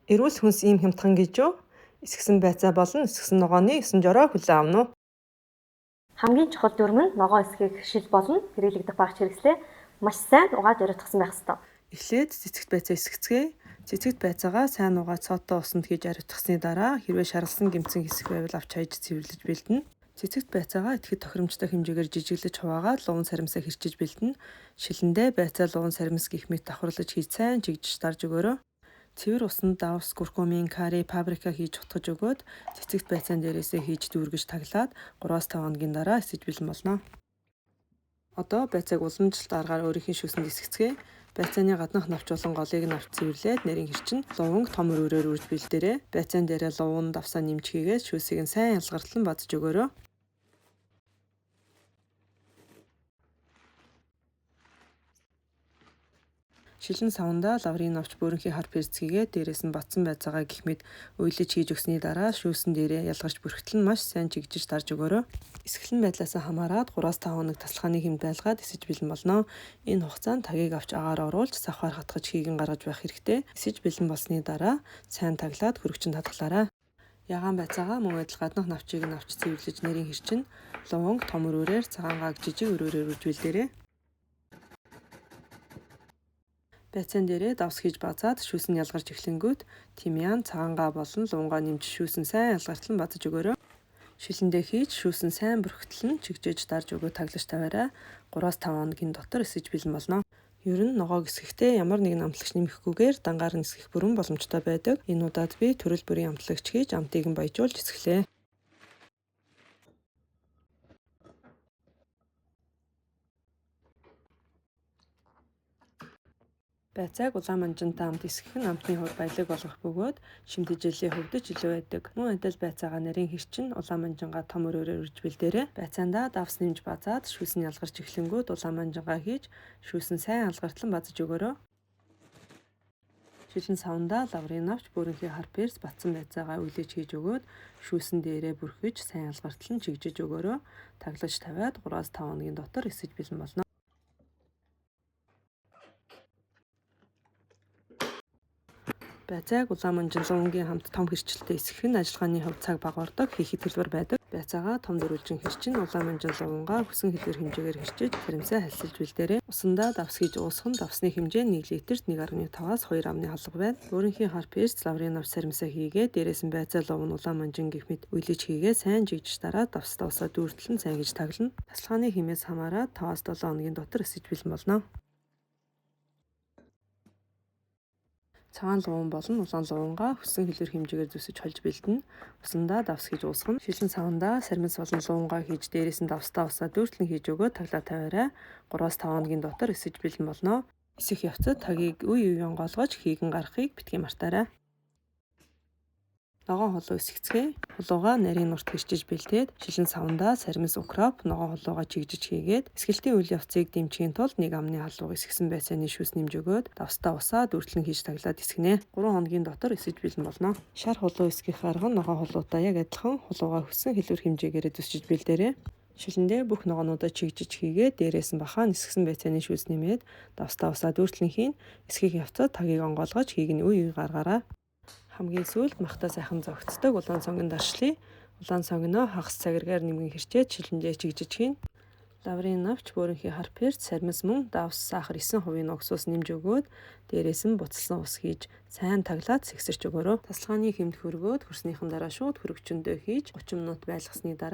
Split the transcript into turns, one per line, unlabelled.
Эрүүл хүнс ийм хямдхан гэж юу? Эсгсэн байцаа болон эсгсэн ногооны 9 жороо хүлээн авна уу?
Хамгийн чухал дүрм нь ногоо эсхийг шил болон хэрэглэгдэх багц хэрэгслээ маш сайн угааж ариутгасан байх ёстой.
Эхлээд цэцэгт байцаа эсгэцгээе. Цэцэгт байцаагаа сайн угаад цоотой усанд хийж ариутгасны дараа хэрвээ шаргалсан гэмцэн хэсэг байвал авч хаяж цэвэрлэж бэлдэнэ. Цэцэгт байцаагаа идэхэд тохиромжтой хэмжээгээр жижиглэж хуваагаад луван саримсаа хэрчиж бэлдэнэ. Шилэндээ байцаа луван саримс гэх мэт давхарлаж хийж сайн жигжиж дарж өгөөрэй. Цэвэр усанд давс, куркумин, карри, паприка хийж утгаж өгөөд цэцэгт байцаан дээрээсээ хийж дүүргэж таглаад 3-5 хоногийн дараа эсэж бэлэн болно. Одоо байцааг уламжлалт аргаар өөрийнхөө шүүсэнд эсгэцгээе. Байцааны гаднах навч болон голыг нь авч цэвэрлээд нарийн хэрчин луванг том өрөөрөөр үрж бэлдээрэй. Байцаан дээрээ луван давсаа нэмж хийгээд шүүсийг нь сайн ялгарлан бадж өгөөрэй. Шилэн савндаа лаврын навч бөөрөнхий хар перцгийгээ дээрээс нь батсан байцаагаа гэх мэт уйлаж хийж өгсөний дараа шүүсэн дээрээ ялгарч бүрхтэл нь маш сайн жигжиж дарж өгөөрэй. Эсгэлэн байдлаас хамаарат 3-5 хоног тасалгааны хэмт байлгаад эсэж бэлэн болно. Энэ хугацаанд тагийг авч агаар оруулж савхаар хатгаж хийгэн гаргаж байх хэрэгтэй. Эсэж бэлэн болсны дараа сайн таглаад хөрөгчөнд хадгалаарай. Ягаан байцаагаа мөн адил гаднах навчийг нь авч цэвэрлэж нарийн хэрчин луванг том өрөөрөөр цагаангааг жижиг өрөөрөөр үрж бэлдээрэй. Байцаан дээрээ давс хийж базаад шүүсэн ялгарч эхлэнгүүт тимьян, цагаангаа болон луунгаа нэмж шүүсэн сайн ялгартан бадж өгөөрэй. Шилэндээ хийж шүүсэн сайн бүрхтэл нь чигжиж дарж өгөө таглаж тавиарай. 3-5 хоногийн дотор эсэж бэлэн болно. Ер нь ногоог эсгэхдээ ямар нэгэн амтлагч нэмэхгүйгээр дангаар нь эсгэх бүрэн боломжтой байдаг. Энэ удаад би төрөл бүрийн амтлагч хийж амтыг нь баяжуулж эсгэлээ. Байцааг улаан манжинтай амт эсгэх нь амтны хувьд баялаг болгох бөгөөд шимтгийлэлээ хөгдөж илүү байдаг. Мөн адил байцаагаа нарийн хэрчин улаан манжингаа том өрөөрөөр үрж бэлдээрэй. Байцаандаа давс нэмж базаад шүүсэн ялгарч эхлэнгүүт улаан манжингаа хийж шүүсэн сайн алгартлан базж өгөөрэй. Шилэн савндаа лаврын навч бөөрөнхий хар перц батсан байцаагаа үлээж хийж өгөөд шүүсэн дээрээ бүрхэж сайн алгартлан чигжиж өгөөрэй. Таглаж тавиад 3-5 хоногийн дотор эсэж бэлэн болно. Байцааг улаан манжин луунгийн хамт том хэрчилтэй эсгэх нь ажиллагааны хувьд цаг бага ордог, хийхэд хэлбэр байдаг. Байцаагаа том дөрвөлжин хэрчин улаан манжин луунгаа хүсэн хэлбэр хэмжээгээр хэрчиж саримсаа халсилж бэлдээрэй. Усандаа давс хийж уусгах нь давсны хэмжээ 1 литрт 1.5-аас 2 амны халга байна. Бөөрөнхий хар перц лаврын навч саримсаа хийгээд дээрээс нь байцаа луун улаан манжин гэх мэт уйлаж хийгээ сайн жигжиж дараа давстаа усаа дүүртэлэн сайн гэж таглана. Тасалгааны хэмээс хамаарат 5-7 хоногийн дотор эсэж бэлэн болно. Цагаан луван болон улаан лувангаа хүссэн хэлбэр хэмжээгээр зүсэж холж бэлдэнэ. Усандаа давс хийж уусгана. Шилэн савндаа саримс болон лувангаа хийж дээрээс нь давстаа усаа дүүртлэн хийж өгөө таглаа тавиарай. 3-5 хоногийн дотор эсэж бэлэн болно. Эсэх явцад тагийг үе үеийн голгож хийгэн гаргахыг битгий мартаарай. Ногоон холуу эсгэцгээе. Хулуугаа нарийн нурт хэрчиж бэлдээд шилэн савндаа саримс укроп ногоон холуугаа чигжиж хийгээд эсгэлтийн үйл явцыг дэмжихийн тулд 1 амны халууг эсгсэн байцааны шүүс нэмж өгөөд давстаа усаа дүүртлэн хийж таглаад эсгэнэ. 3 хоногийн дотор эсэж бэлэн болно. Шар хулуу эсгэх арга нь ногоон холуутай яг адилхан хулуугаа хүссэн хэлбэр хэмжээгээр зүсчиж бэлдээрэй. Шилэндээ бүх ногоонуудаа чигжиж хийгээд дээрээс нь бахаа эсгсэн байцааны шүүс нэмээд давстаа усаа дүүртлэн хийн. Эсгэх явцад тагийг онгойлгож хийг нь үе үе гаргаарай. Хамгийн сүүлд махта сайхан зогцдог улаан сонгонд даршлая. Улаан сонгоноо хагас цагиргаар нэмгэн хэрчээд шилэндээ чигжиж хийн. Лаврын навч бөөрөнхий хар перц саримс мөн давс сахар 9% огсоос нэмж өгөөд дээрээс нь буцалсан ус хийж сайн таглаад сэгсэрч өгөөрэй. Тасалгааны хэмт хөргөөд хөрснийхэн дараа шууд хөрөгчөндөө хийж 30 минут байлгасны дараа